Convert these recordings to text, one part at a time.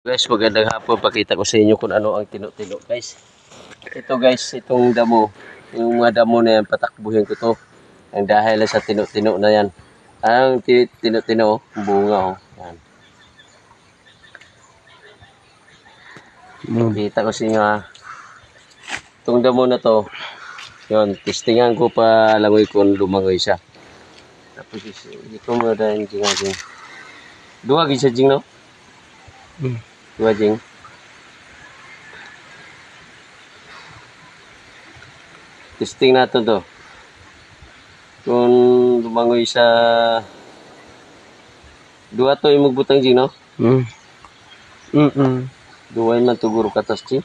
Guys, magandang hapon. Pakita ko sa inyo kung ano ang tino-tino, guys. Ito guys, itong damo. Yung mga damo na yan, patakbuhin ko to. Ang dahil sa tino-tino na yan. Ang tino-tino, bunga oh. Yan. Pakita ko sa inyo ha. Itong damo na to, yun, testingan ko pa langoy kung lumangoy siya. Tapos ito mo dahil jing. Dua gisa jing no? Dua jing. Testing natin to. Kung lumangoy sa dua to imong butang jing no? Duwain man tuguro katas jing.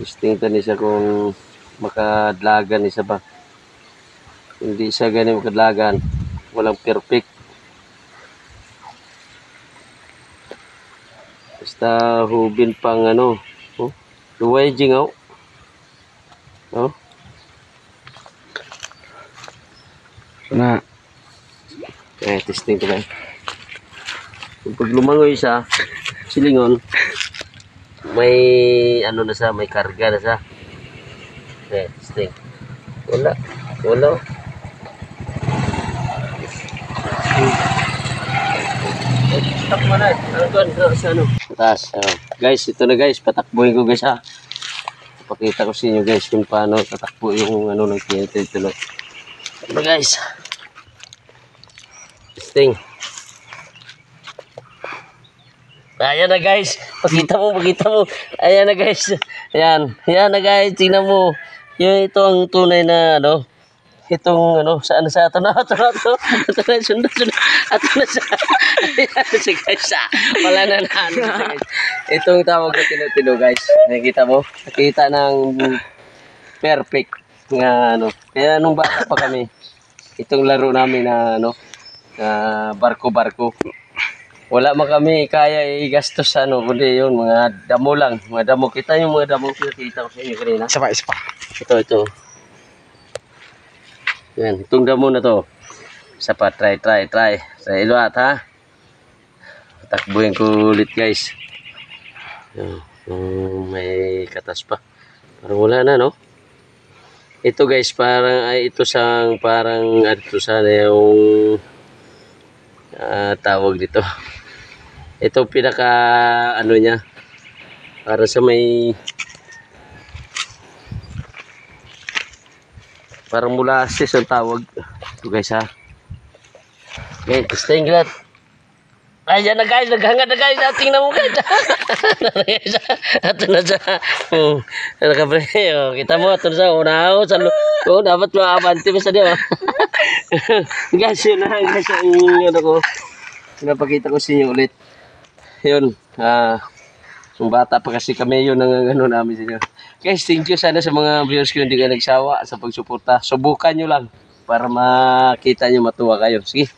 Testing to ni siya kung makadlagan isa ba. Hindi siya ganyan makadlagan. Walang perfect. Basta hubin pang ano. Oh, luway jing oh. Oh. Na. Testing ko lang. Pag lumangoy siya, silingon, may ano na siya, may karga na siya. Testing. Wala. Stop mo na. Ano? Taas. Guys, ito na guys. Patakbuhin ko guys ha. Pakita ko sa inyo guys kung paano tatakbo yung ano ng tino-tino. Ano guys? Testing. Ayan na guys. Pakita mo. Ayan na guys. Ayan na guys. Tingnan mo. Ito ang tunay na ano. Itong ano, saan sa ato na sunod. Ato na sa. Ayan guys. Wala na guys. Itong tawag na tino-tino guys. Nakikita mo? Nakita ng perfect nga ano. Kaya nung bata pa kami, itong laro namin na ano, na barko-barko. Wala man kami kaya i-gastos sa ano, kundi yun, mga damo lang. Mga damo. Kita yung mga damo kita ko sa inyo kanina. Isa pa. Ito. Yan, itong damo na to. Isa pa, try. Sa iluat ha. Takbuhin ko ulit guys. Yan, may katas pa. Parang wala na no. Ito guys, parang ito sana yung tawag dito. Ito pinaka ano niya. Para sa may parang molasses ang tawag. Ito guys ha. Okay, testing guys. Ayan na guys, naghangad na guys. Tingnan mo guys. Ito na siya. Nakabre. Kita mo, ito na siya. Unahaw. Dapat maabanti pa sa diya. Guys, yun na guys. Ano ko. Pinapakita ko sa inyo ulit. Yun. Yung bata pa kasi kami yun ang ano namin sa inyo. Guys, thank you sana sa mga viewers ko hindi ka nagsawa sa pagsuporta. Subukan nyo lang para makita nyo matuwa kayo. Sige.